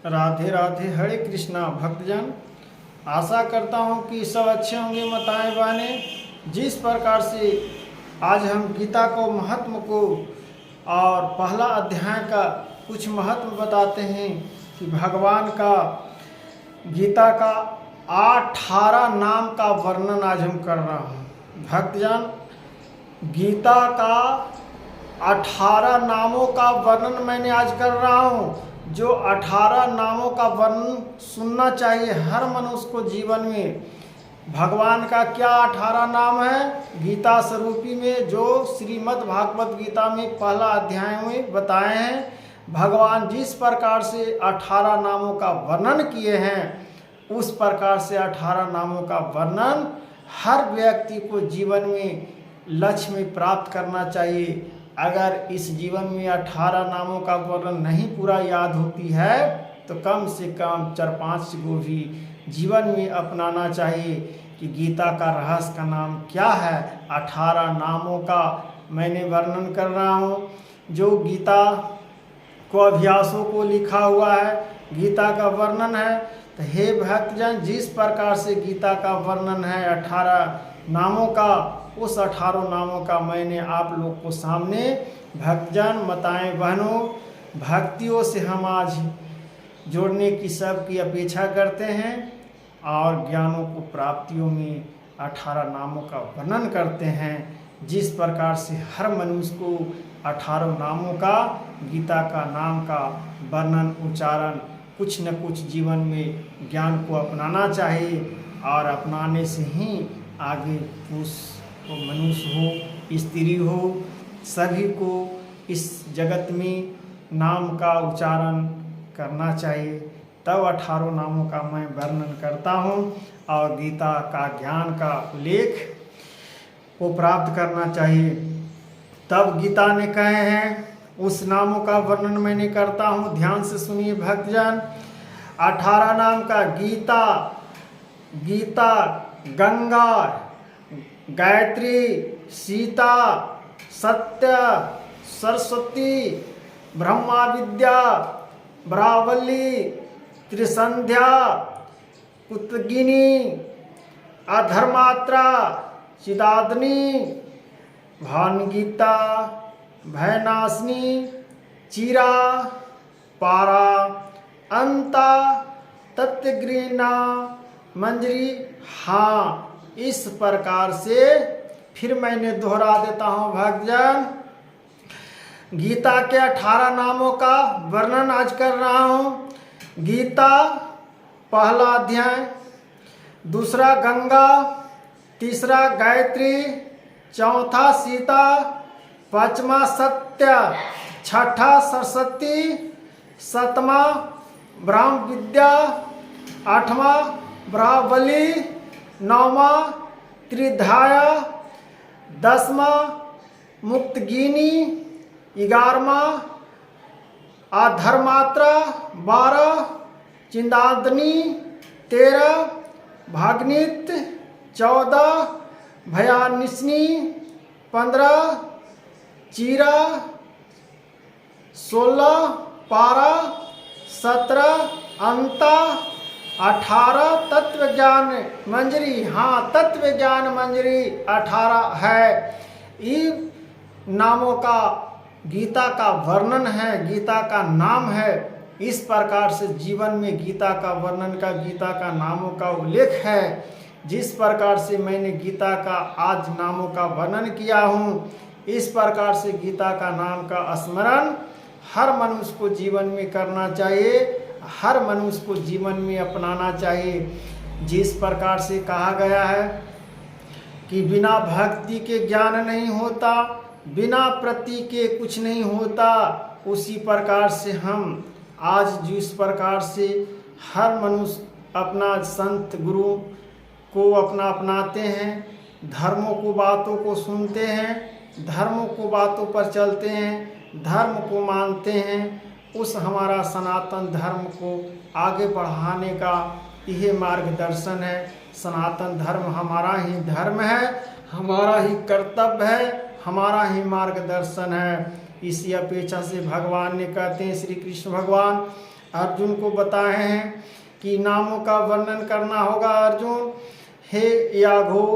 राधे राधे। हरे कृष्णा भक्तजन, आशा करता हूँ कि सब अच्छे होंगे माताएं बहनें। जिस प्रकार से आज हम गीता को महत्व को और पहला अध्याय का कुछ महत्व बताते हैं कि भगवान का गीता का 18 नाम का वर्णन आज हम कर रहा हूँ। भक्तजन, गीता का 18 नामों का वर्णन मैंने आज कर रहा हूँ। जो 18 नामों का वर्णन सुनना चाहिए हर मनुष्य को जीवन में। भगवान का क्या 18 नाम है गीता स्वरूपी में, जो श्रीमद् भागवत गीता में पहला अध्याय में बताए हैं। भगवान जिस प्रकार से 18 नामों का वर्णन किए हैं, उस प्रकार से 18 नामों का वर्णन हर व्यक्ति को जीवन में लक्ष्य में प्राप्त करना चाहिए। अगर इस जीवन में 18 नामों का वर्णन नहीं पूरा याद होती है तो कम से कम 4-5 को भी जीवन में अपनाना चाहिए कि गीता का रहस्य का नाम क्या है। 18 नामों का मैंने वर्णन कर रहा हूँ। जो गीता को अभ्यासों को लिखा हुआ है, गीता का वर्णन है। तो हे भक्तजन, जिस प्रकार से गीता का वर्णन है 18 नामों का, उस 18 नामों का मैंने आप लोग को सामने भक्तजन माताएं बहनों भक्तियों से हम आज जोड़ने की सबकी अपेक्षा करते हैं और ज्ञानों को प्राप्तियों में 18 नामों का वर्णन करते हैं। जिस प्रकार से हर मनुष्य को 18 नामों का गीता का नाम का वर्णन उच्चारण कुछ न कुछ जीवन में ज्ञान को अपनाना चाहिए और अपनाने से ही आगे पुरुष हो, मनुष्य हो, स्त्री हो, सभी को इस जगत में नाम का उच्चारण करना चाहिए। तब 18 नामों का मैं वर्णन करता हूँ और गीता का ज्ञान का उल्लेख को प्राप्त करना चाहिए। तब गीता ने कहे हैं, उस नामों का वर्णन मैंने करता हूँ। ध्यान से सुनिए भक्तजन। 18 नाम का गीता, गीता, गंगा, गायत्री, सीता, सत्य, सरस्वती, ब्रह्मा विद्या, ब्रावली, त्रिसंध्या, कुतगिनी, अधर्मात्रा, चिदादनी, भानुगीता, भयनाशिनी, चीरा, पारा, अंता, तत्वग्रीना, मंजरी। हाँ, इस प्रकार से फिर मैंने दोहरा देता हूँ भक्तजन। गीता के 18 नामों का वर्णन आज कर रहा हूँ। गीता पहला अध्याय, दूसरा गंगा, तीसरा गायत्री, चौथा सीता, पांचवा सत्य, छठा सरस्वती, सातवां ब्रह्म विद्या, आठवां ब्रावली, नौवां त्रिधाया, 10वां मुक्तगिनी, 11वां अधर्मात्रा, 12 चिदादनी, 13 भागनित, 14 भयानिशनी, 15 चीरा, 16 पारा, 17 अंता, 18 तत्व ज्ञान मंजरी। हाँ, तत्व ज्ञान मंजरी 18 है। इन नामों का गीता का वर्णन है, गीता का नाम है। इस प्रकार से जीवन में गीता का वर्णन का, गीता का नामों का उल्लेख है। जिस प्रकार से मैंने गीता का आज नामों का वर्णन किया हूँ, इस प्रकार से गीता का नाम का स्मरण हर मनुष्य को जीवन में करना चाहिए, हर मनुष्य को जीवन में अपनाना चाहिए। जिस प्रकार से कहा गया है कि बिना भक्ति के ज्ञान नहीं होता, बिना प्रति के कुछ नहीं होता, उसी प्रकार से हम आज जिस प्रकार से हर मनुष्य अपना संत गुरु को अपनाते हैं, धर्मों को बातों को सुनते हैं, धर्मों को बातों पर चलते हैं, धर्म को मानते हैं, उस हमारा सनातन धर्म को आगे बढ़ाने का यह मार्गदर्शन है। सनातन धर्म हमारा ही धर्म है, हमारा ही कर्तव्य है, हमारा ही मार्गदर्शन है। इसी अपेक्षा से भगवान ने कहते हैं, श्री कृष्ण भगवान अर्जुन को बताए हैं कि नामों का वर्णन करना होगा। अर्जुन, हे याघो,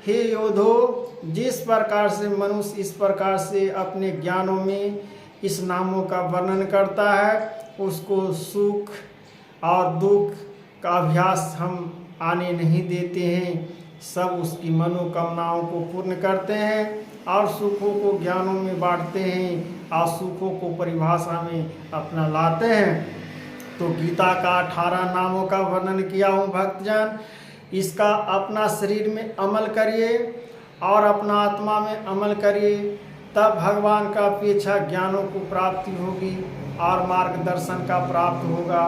हे योधो, जिस प्रकार से मनुष्य इस प्रकार से अपने ज्ञानों में इस नामों का वर्णन करता है, उसको सुख और दुख का अभ्यास हम आने नहीं देते हैं। सब उसकी मनोकामनाओं को पूर्ण करते हैं और सुखों को ज्ञानों में बांटते हैं और सुखों को परिभाषा में अपना लाते हैं। तो गीता का 18 नामों का वर्णन किया हूँ भक्तजन। इसका अपना शरीर में अमल करिए और अपना आत्मा में अमल करिए, तब भगवान का अपेक्षा ज्ञानों को प्राप्ति होगी और मार्गदर्शन का प्राप्त होगा।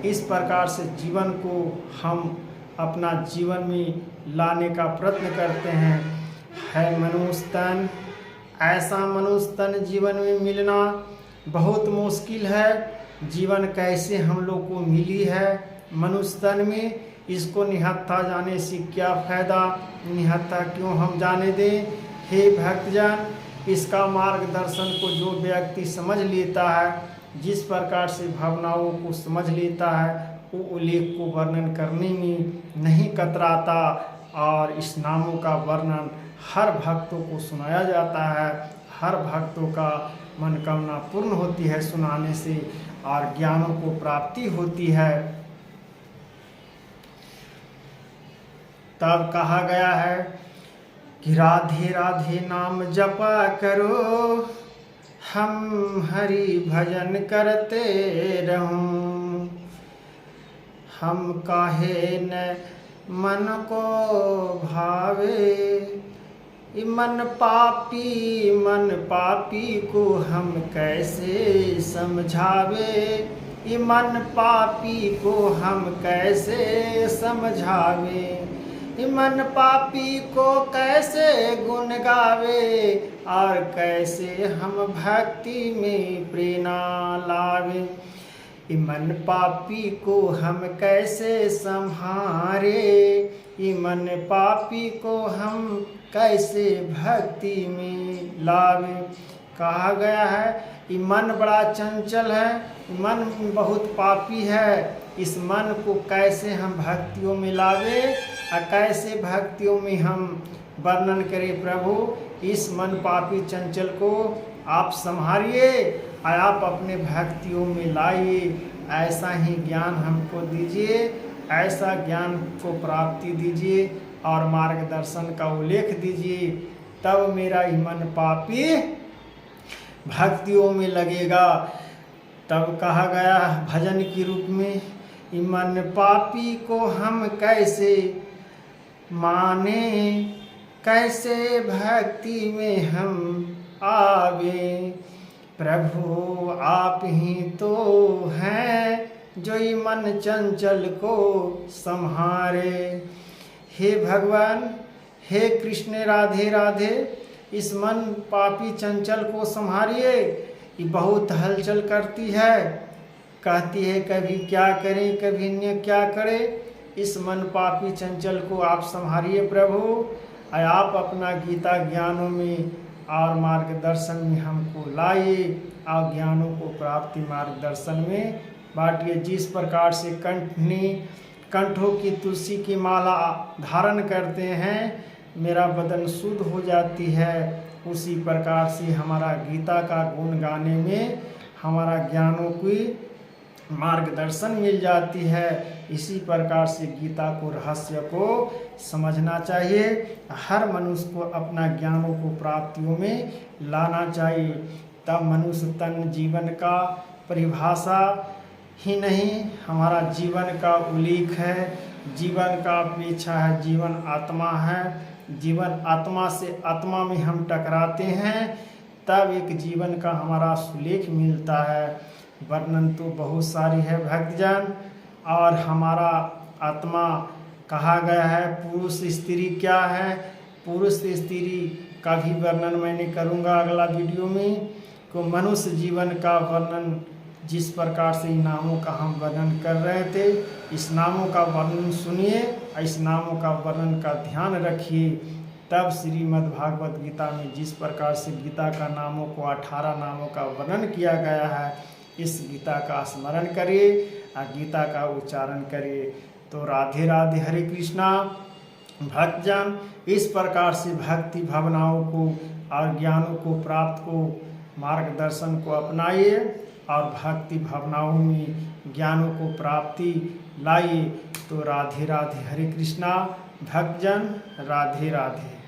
इस प्रकार से जीवन को हम अपना जीवन में लाने का प्रयत्न करते हैं। है मनुष्य तन, ऐसा मनुष्य तन जीवन में मिलना बहुत मुश्किल है। जीवन कैसे हम लोग को मिली है मनुष्य तन में, इसको निहत्था जाने से क्या फायदा, निहत्था क्यों हम जाने दें। हे भक्तजन, इसका मार्गदर्शन को जो व्यक्ति समझ लेता है, जिस प्रकार से भावनाओं को समझ लेता है, वो उल्लेख को वर्णन करने में नहीं कतराता और इस नामों का वर्णन हर भक्तों को सुनाया जाता है। हर भक्तों का मनोकामना पूर्ण होती है सुनाने से और ज्ञानों को प्राप्ति होती है। तब कहा गया है कि राधे राधे नाम जपा करो, हम हरि भजन करते रहूं। हम काहे न मन को भावे, मन पापी को हम कैसे समझावे। मन पापी को हम कैसे समझावे, मन पापी को कैसे गुण गावे और कैसे हम भक्ति में प्रेरणा लावे। मन पापी को हम कैसे संहारे, मन पापी को हम कैसे भक्ति में लावे। कहा गया है मन बड़ा चंचल है, मन बहुत पापी है, इस मन को कैसे हम भक्तियों में लावे और कैसे भक्तियों में हम वर्णन करें। प्रभु, इस मन पापी चंचल को आप संभालिए और आप अपने भक्तियों में लाइए। ऐसा ही ज्ञान हमको दीजिए, ऐसा ज्ञान को प्राप्ति दीजिए और मार्गदर्शन का उल्लेख दीजिए, तब मेरा ही मन पापी भक्तियों में लगेगा। तब कहा गया भजन के रूप में, मन पापी को हम कैसे माने, कैसे भक्ति में हम आवे। प्रभु आप ही तो हैं जो ये मन चंचल को संहारे। हे भगवान, हे कृष्ण राधे राधे, इस मन पापी चंचल को संभालिए। ये बहुत हलचल करती है, कहती है कभी क्या करें कभी न क्या करें। इस मन पापी चंचल को आप संभालिए प्रभु, और आप अपना गीता ज्ञानों में और मार्गदर्शन में हमको लाइए और ज्ञानों को प्राप्ति मार्गदर्शन में बांटिए। जिस प्रकार से कंठों की तुलसी की माला धारण करते हैं, मेरा बदन शुद्ध हो जाती है, उसी प्रकार से हमारा गीता का गुण गाने में हमारा ज्ञानों की मार्गदर्शन मिल जाती है। इसी प्रकार से गीता को रहस्य को समझना चाहिए। हर मनुष्य को अपना ज्ञानों को प्राप्तियों में लाना चाहिए, तब मनुष्य तन जीवन का परिभाषा ही नहीं, हमारा जीवन का उल्लेख है, जीवन का अपेक्षा है, जीवन आत्मा है। जीवन आत्मा से आत्मा में हम टकराते हैं, तब एक जीवन का हमारा सुलेख मिलता है। वर्णन तो बहुत सारी है भक्तजन, और हमारा आत्मा कहा गया है। पुरुष स्त्री क्या है, पुरुष स्त्री का भी वर्णन मैंने करूँगा अगला वीडियो में। को मनुष्य जीवन का वर्णन जिस प्रकार से इन नामों का हम वर्णन कर रहे थे, इस नामों का वर्णन सुनिए, इस नामों का वर्णन का ध्यान रखिए, तब श्रीमद् भागवत गीता में जिस प्रकार से गीता का नामों को 18 नामों का वर्णन किया गया है, इस गीता का स्मरण करिए और गीता का उच्चारण करिए। तो राधे राधे, हरे कृष्णा। भक्तजन, इस प्रकार से भक्ति भावनाओं को और ज्ञानों को प्राप्त को मार्गदर्शन को अपनाइए और भक्ति भावनाओं में ज्ञानों को प्राप्ति लाइए। तो राधे राधे, हरे कृष्णा। भक्तजन, राधे राधे।